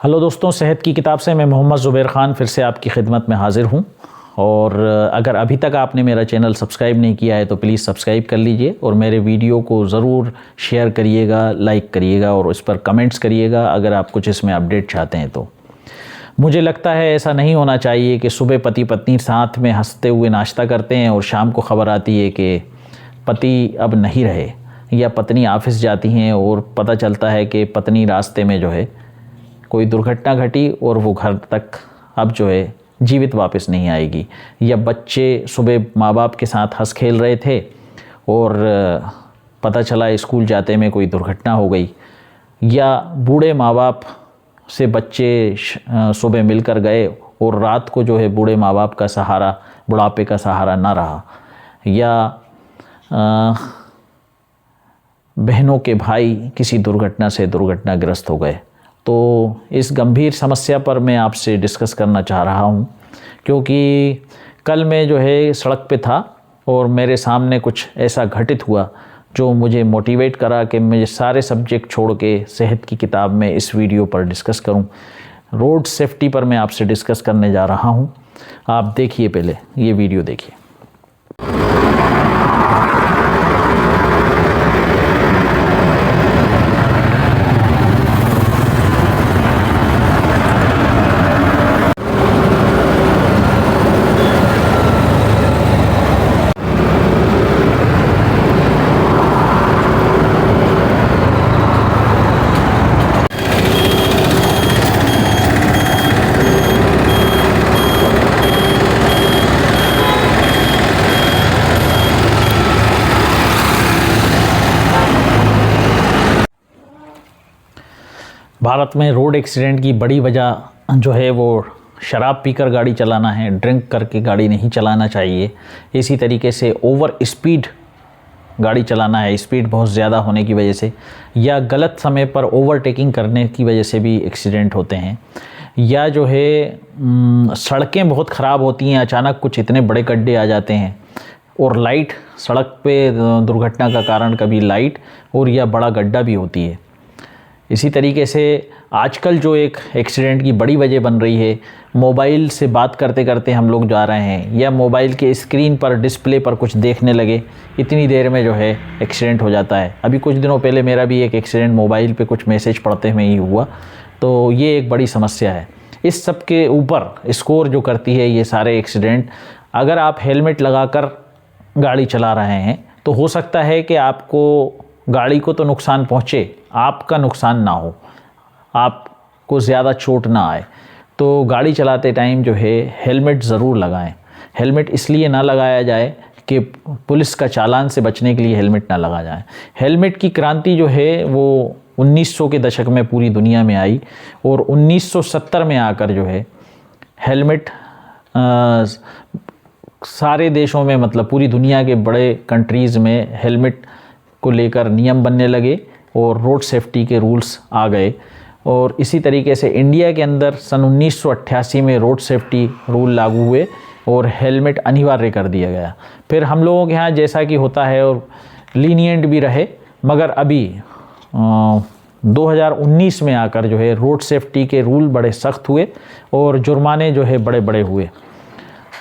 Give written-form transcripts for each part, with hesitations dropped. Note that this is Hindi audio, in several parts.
हेलो दोस्तों, सेहत की किताब से मैं मोहम्मद ज़ुबैर ख़ान फिर से आपकी खिदमत में हाज़िर हूँ। और अगर अभी तक आपने मेरा चैनल सब्सक्राइब नहीं किया है तो प्लीज़ सब्सक्राइब कर लीजिए और मेरे वीडियो को ज़रूर शेयर करिएगा, लाइक करिएगा और उस पर कमेंट्स करिएगा अगर आप कुछ इसमें अपडेट चाहते हैं तो। मुझे लगता है ऐसा नहीं होना चाहिए कि सुबह पति पत्नी साथ में हंसते हुए नाश्ता करते हैं और शाम को ख़बर आती है कि पति अब नहीं रहे, या पत्नी ऑफिस जाती हैं और पता चलता है कि पत्नी रास्ते में जो है कोई दुर्घटना घटी और वो घर तक अब जो है जीवित वापस नहीं आएगी, या बच्चे सुबह माँ बाप के साथ हंस खेल रहे थे और पता चला स्कूल जाते में कोई दुर्घटना हो गई, या बूढ़े माँ बाप से बच्चे सुबह मिलकर गए और रात को जो है बूढ़े माँ बाप का सहारा, बुढ़ापे का सहारा ना रहा, या बहनों के भाई किसी दुर्घटना से दुर्घटनाग्रस्त हो गए। तो इस गंभीर समस्या पर मैं आपसे डिस्कस करना चाह रहा हूँ, क्योंकि कल मैं जो है सड़क पे था और मेरे सामने कुछ ऐसा घटित हुआ जो मुझे मोटिवेट करा कि मैं सारे सब्जेक्ट छोड़ के सेहत की किताब में इस वीडियो पर डिस्कस करूं। रोड सेफ्टी पर मैं आपसे डिस्कस करने जा रहा हूं। आप देखिए, पहले ये वीडियो देखिए। भारत में रोड एक्सीडेंट की बड़ी वजह जो है वो शराब पीकर गाड़ी चलाना है। ड्रिंक करके गाड़ी नहीं चलाना चाहिए। इसी तरीके से ओवर स्पीड गाड़ी चलाना है, स्पीड बहुत ज़्यादा होने की वजह से, या गलत समय पर ओवरटेकिंग करने की वजह से भी एक्सीडेंट होते हैं, या जो है सड़कें बहुत ख़राब होती हैं, अचानक कुछ इतने बड़े गड्ढे आ जाते हैं, और लाइट सड़क पे दुर्घटना का कारण कभी लाइट और या बड़ा गड्ढा भी होती है। इसी तरीके से आजकल जो एक एक्सीडेंट की बड़ी वजह बन रही है, मोबाइल से बात करते करते हम लोग जा रहे हैं या मोबाइल के स्क्रीन पर डिस्प्ले पर कुछ देखने लगे, इतनी देर में जो है एक्सीडेंट हो जाता है। अभी कुछ दिनों पहले मेरा भी एक एक्सीडेंट मोबाइल पे कुछ मैसेज पढ़ते हुए ही हुआ। तो ये एक बड़ी समस्या है। इस सब के ऊपर स्कोर जो करती है ये सारे एक्सीडेंट, अगर आप हेलमेट लगाकर गाड़ी चला रहे हैं तो हो सकता है कि आपको गाड़ी को तो नुकसान पहुँचे, आपका नुकसान ना हो, आपको ज़्यादा चोट ना आए। तो गाड़ी चलाते टाइम जो है हेलमेट ज़रूर लगाएं। हेलमेट इसलिए ना लगाया जाए कि पुलिस का चालान से बचने के लिए हेलमेट ना लगाया जाए। हेलमेट की क्रांति जो है वो 1900 के दशक में पूरी दुनिया में आई, और 1970 में आकर जो है हेलमेट सारे देशों में, मतलब पूरी दुनिया के बड़े कंट्रीज़ में हेलमेट को लेकर नियम बनने लगे और रोड सेफ्टी के रूल्स आ गए। और इसी तरीके से इंडिया के अंदर सन 1988 में रोड सेफ्टी रूल लागू हुए और हेलमेट अनिवार्य कर दिया गया। फिर हम लोगों के यहाँ जैसा कि होता है और लीनिएंट भी रहे, मगर अभी 2019 में आकर जो है रोड सेफ्टी के रूल बड़े सख्त हुए और जुर्माने जो है बड़े बड़े हुए।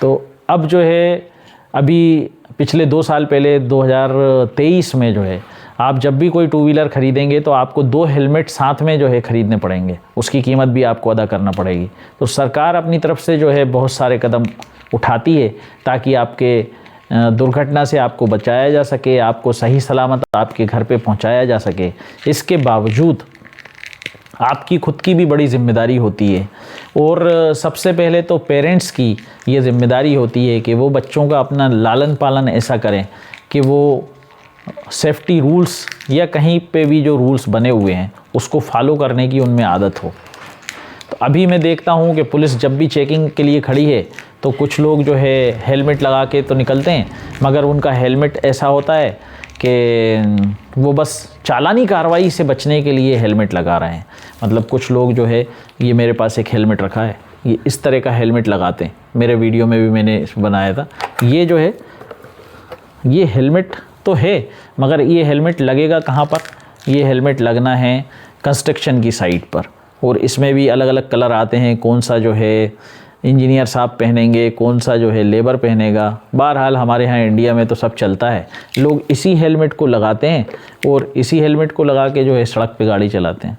तो अब जो है अभी पिछले 2 साल पहले 2023 में जो है आप जब भी कोई 2 व्हीलर ख़रीदेंगे तो आपको 2 हेलमेट साथ में जो है ख़रीदने पड़ेंगे, उसकी कीमत भी आपको अदा करना पड़ेगी। तो सरकार अपनी तरफ से जो है बहुत सारे कदम उठाती है ताकि आपके दुर्घटना से आपको बचाया जा सके, आपको सही सलामत आपके घर पे पहुंचाया जा सके। इसके बावजूद आपकी खुद की भी बड़ी ज़िम्मेदारी होती है, और सबसे पहले तो पेरेंट्स की ये ज़िम्मेदारी होती है कि वो बच्चों का अपना लालन पालन ऐसा करें कि वो सेफ्टी रूल्स या कहीं पे भी जो रूल्स बने हुए हैं उसको फॉलो करने की उनमें आदत हो। तो अभी मैं देखता हूँ कि पुलिस जब भी चेकिंग के लिए खड़ी है तो कुछ लोग जो है हेलमेट लगा के तो निकलते हैं, मगर उनका हेलमेट ऐसा होता है कि वो बस चालानी कार्रवाई से बचने के लिए हेलमेट लगा रहे हैं। मतलब कुछ लोग जो है, ये मेरे पास एक हेलमेट रखा है, ये इस तरह का हेलमेट लगाते हैं, मेरे वीडियो में भी मैंने बनाया था। ये जो है ये हेलमेट तो है, मगर ये हेलमेट लगेगा कहाँ पर? ये हेलमेट लगना है कंस्ट्रक्शन की साइट पर, और इसमें भी अलग अलग कलर आते हैं, कौन सा जो है इंजीनियर साहब पहनेंगे, कौन सा जो है लेबर पहनेगा। बहरहाल हमारे यहाँ इंडिया में तो सब चलता है, लोग इसी हेलमेट को लगाते हैं और इसी हेलमेट को लगा के जो है सड़क पे गाड़ी चलाते हैं।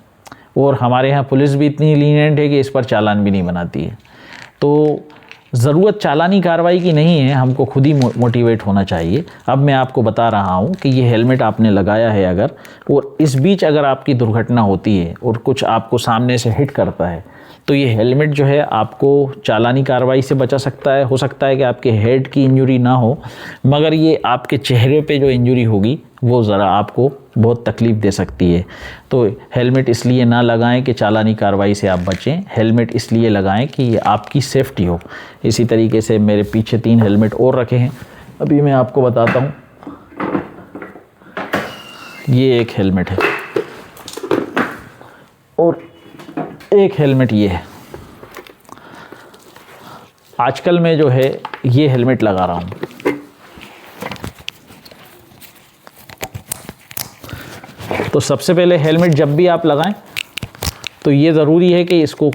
और हमारे यहाँ पुलिस भी इतनी लीनिएंट है कि इस पर चालान भी नहीं बनाती है। तो ज़रूरत चालानी कार्रवाई की नहीं है, हमको खुद ही मोटिवेट होना चाहिए। अब मैं आपको बता रहा हूँ कि ये हेलमेट आपने लगाया है अगर, और इस बीच अगर आपकी दुर्घटना होती है और कुछ आपको सामने से हिट करता है, तो ये हेलमेट जो है आपको चालानी कार्रवाई से बचा सकता है। हो सकता है कि आपके हेड की इंजरी ना हो, मगर ये आपके चेहरे पे जो इंजरी होगी वो ज़रा आपको बहुत तकलीफ़ दे सकती है। तो हेलमेट इसलिए ना लगाएं कि चालानी कार्रवाई से आप बचें, हेलमेट इसलिए लगाएं कि ये आपकी सेफ्टी हो। इसी तरीके से मेरे पीछे 3 हेलमेट और रखे हैं, अभी मैं आपको बताता हूँ। ये एक हेलमेट है और एक हेलमेट ये है। आजकल मैं जो है ये हेलमेट लगा रहा हूँ। तो सबसे पहले हेलमेट जब भी आप लगाएं तो ये ज़रूरी है कि इसको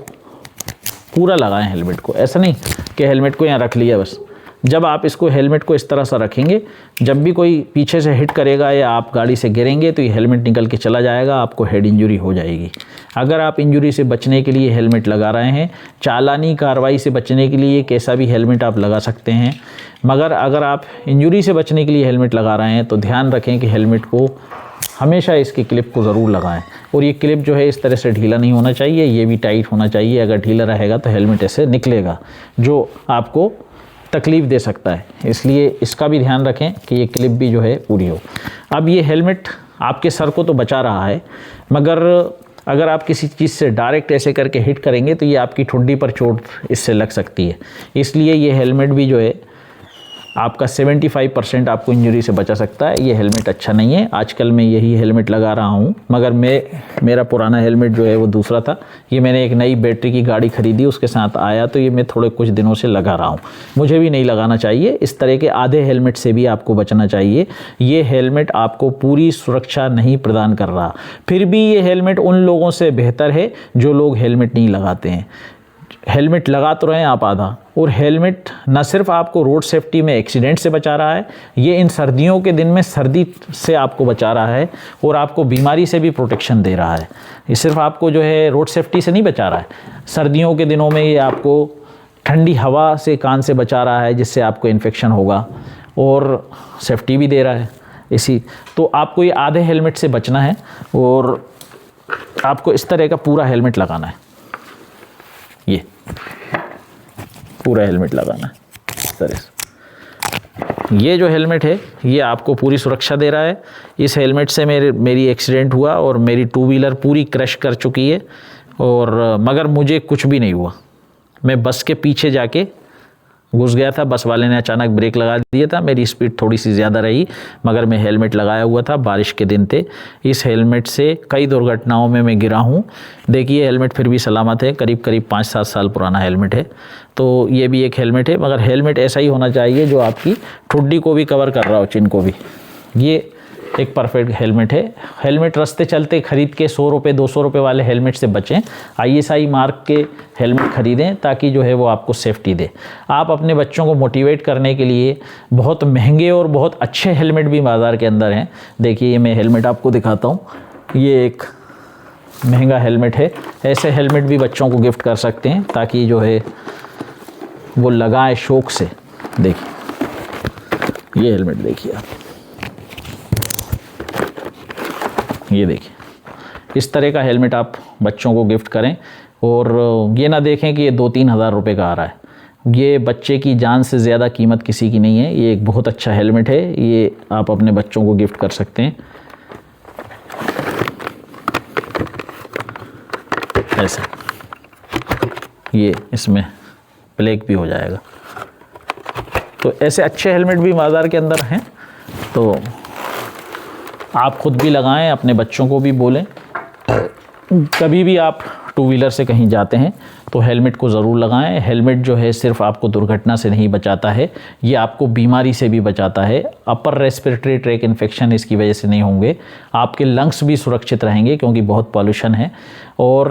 पूरा लगाएं हेलमेट को। ऐसा नहीं कि हेलमेट को यहाँ रख लिया बस। जब आप इसको हेलमेट को इस तरह से रखेंगे, जब भी कोई पीछे से हिट करेगा या आप गाड़ी से गिरेंगे तो ये हेलमेट निकल के चला जाएगा, आपको हेड इंजरी हो जाएगी। अगर आप इंजरी से बचने के लिए हेलमेट लगा रहे हैं, चालानी कार्रवाई से बचने के लिए कैसा भी हेलमेट आप लगा सकते हैं, मगर अगर आप इंजरी से बचने के लिए हेलमेट लगा रहे हैं तो ध्यान रखें कि हेलमेट को हमेशा इसकी क्लिप को ज़रूर लगाएं। और ये क्लिप जो है इस तरह से ढीला नहीं होना चाहिए, ये भी टाइट होना चाहिए। अगर ढीला रहेगा तो हेलमेट ऐसे निकलेगा, जो आपको तकलीफ़ दे सकता है। इसलिए इसका भी ध्यान रखें कि ये क्लिप भी जो है पूरी हो। अब ये हेलमेट आपके सर को तो बचा रहा है, मगर अगर आप किसी चीज़ से डायरेक्ट ऐसे करके हिट करेंगे तो ये आपकी ठुड्डी पर चोट इससे लग सकती है। इसलिए ये हेलमेट भी जो है आपका 75% आपको इंजरी से बचा सकता है। ये हेलमेट अच्छा नहीं है। आजकल मैं यही हेलमेट लगा रहा हूँ, मगर मेरा पुराना हेलमेट जो है वो दूसरा था। ये मैंने एक नई बैटरी की गाड़ी ख़रीदी, उसके साथ आया, तो ये मैं थोड़े कुछ दिनों से लगा रहा हूँ। मुझे भी नहीं लगाना चाहिए। इस तरह के आधे हेलमेट से भी आपको बचना चाहिए। ये हेलमेट आपको पूरी सुरक्षा नहीं प्रदान कर रहा। फिर भी ये हेलमेट उन लोगों से बेहतर है जो लोग हेलमेट नहीं लगाते हैं। हेलमेट लगा तो रहे हैं आप आधा, और हेलमेट न सिर्फ आपको रोड सेफ्टी में एक्सीडेंट से बचा रहा है, ये इन सर्दियों के दिन में सर्दी से आपको बचा रहा है और आपको बीमारी से भी प्रोटेक्शन दे रहा है। ये सिर्फ आपको जो है रोड सेफ्टी से नहीं बचा रहा है, सर्दियों के दिनों में ये आपको ठंडी हवा से कान से बचा रहा है, जिससे आपको इन्फेक्शन होगा, और सेफ्टी भी दे रहा है। इसी तो आपको ये आधे हेलमेट से बचना है और आपको इस तरह का पूरा हेलमेट लगाना है। ये पूरा हेलमेट लगाना है इस तरह से। ये जो हेलमेट है ये आपको पूरी सुरक्षा दे रहा है। इस हेलमेट से मेरी एक्सीडेंट हुआ और मेरी 2 व्हीलर पूरी क्रश कर चुकी है, और मगर मुझे कुछ भी नहीं हुआ। मैं बस के पीछे जाके घुस गया था, बस वाले ने अचानक ब्रेक लगा दिया था। मेरी स्पीड थोड़ी सी ज़्यादा रही, मगर मैं हेलमेट लगाया हुआ था, बारिश के दिन थे। इस हेलमेट से कई दुर्घटनाओं में मैं गिरा हूँ। देखिए हेलमेट फिर भी सलामत है, करीब 5-7 साल पुराना हेलमेट है। तो ये भी एक हेलमेट है, मगर हेलमेट ऐसा ही होना चाहिए जो आपकी ठुड्डी को भी कवर कर रहा हो, चिन को भी। ये एक परफेक्ट हेलमेट है। हेलमेट रास्ते चलते खरीद के 100 रुपये 200 रुपये वाले हेलमेट से बचें। ISI मार्क के हेलमेट ख़रीदें ताकि जो है वो आपको सेफ्टी दे। आप अपने बच्चों को मोटिवेट करने के लिए बहुत महंगे और बहुत अच्छे हेलमेट भी बाज़ार के अंदर हैं। देखिए ये मैं हेलमेट आपको दिखाता हूँ, ये एक महंगा हेलमेट है। ऐसे हेलमेट भी बच्चों को गिफ्ट कर सकते हैं ताकि जो है वो लगाए शौक़ से। देखिए ये हेलमेट देखिए आप, ये देखिए इस तरह का हेलमेट आप बच्चों को गिफ्ट करें, और ये ना देखें कि ये 2-3 हज़ार रुपये का आ रहा है। ये बच्चे की जान से ज़्यादा कीमत किसी की नहीं है। ये एक बहुत अच्छा हेलमेट है, ये आप अपने बच्चों को गिफ्ट कर सकते हैं। ऐसे ये इसमें ब्लैक भी हो जाएगा। तो ऐसे अच्छे हेलमेट भी बाज़ार के अंदर हैं, तो आप खुद भी लगाएं, अपने बच्चों को भी बोलें। कभी भी आप 2 व्हीलर से कहीं जाते हैं तो हेलमेट को ज़रूर लगाएं। हेलमेट जो है सिर्फ आपको दुर्घटना से नहीं बचाता है, ये आपको बीमारी से भी बचाता है। अपर रेस्पिरेटरी ट्रैक इन्फेक्शन इसकी वजह से नहीं होंगे। आपके लंग्स भी सुरक्षित रहेंगे क्योंकि बहुत पॉल्यूशन है, और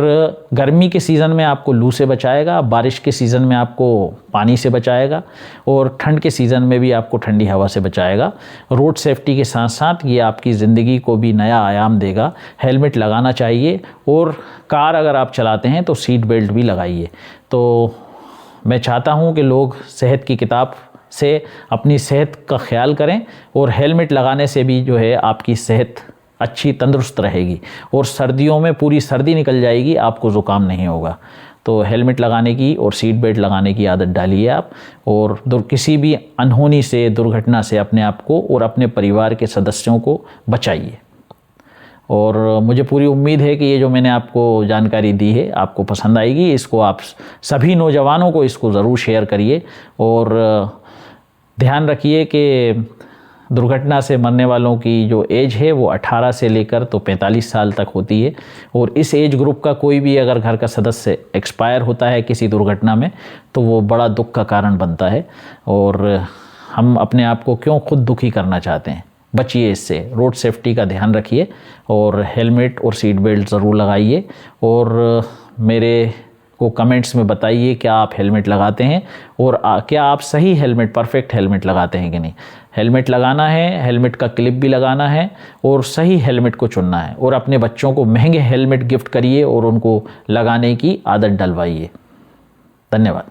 गर्मी के सीज़न में आपको लू से बचाएगा, बारिश के सीज़न में आपको पानी से बचाएगा और ठंड के सीज़न में भी आपको ठंडी हवा से बचाएगा। रोड सेफ्टी के साथ साथ ये आपकी ज़िंदगी को भी नया आयाम देगा। हेलमेट लगाना चाहिए और कार अगर आप चलाते हैं तो सीट बेल्ट भी लगाइए। तो मैं चाहता हूँ कि लोग सेहत की किताब से अपनी सेहत का ख्याल करें और हेलमेट लगाने से भी जो है आपकी सेहत अच्छी तंदुरुस्त रहेगी और सर्दियों में पूरी सर्दी निकल जाएगी, आपको ज़ुकाम नहीं होगा। तो हेलमेट लगाने की और सीट बेल्ट लगाने की आदत डालिए आप, और किसी भी अनहोनी से, दुर्घटना से अपने आप को और अपने परिवार के सदस्यों को बचाइए। और मुझे पूरी उम्मीद है कि ये जो मैंने आपको जानकारी दी है आपको पसंद आएगी। इसको आप सभी नौजवानों को इसको ज़रूर शेयर करिए और ध्यान रखिए कि दुर्घटना से मरने वालों की जो एज है वो 18 से लेकर तो 45 साल तक होती है, और इस एज ग्रुप का कोई भी अगर घर का सदस्य एक्सपायर होता है किसी दुर्घटना में तो वो बड़ा दुख का कारण बनता है। और हम अपने आप को क्यों खुद दुखी करना चाहते हैं? बचिए इससे। रोड सेफ्टी का ध्यान रखिए और हेलमेट और सीट बेल्ट ज़रूर लगाइए। और मेरे को कमेंट्स में बताइए क्या आप हेलमेट लगाते हैं और क्या आप सही हेलमेट, परफेक्ट हेलमेट लगाते हैं कि नहीं। हेलमेट लगाना है, हेलमेट का क्लिप भी लगाना है और सही हेलमेट को चुनना है, और अपने बच्चों को महंगे हेलमेट गिफ्ट करिए और उनको लगाने की आदत डलवाइए। धन्यवाद।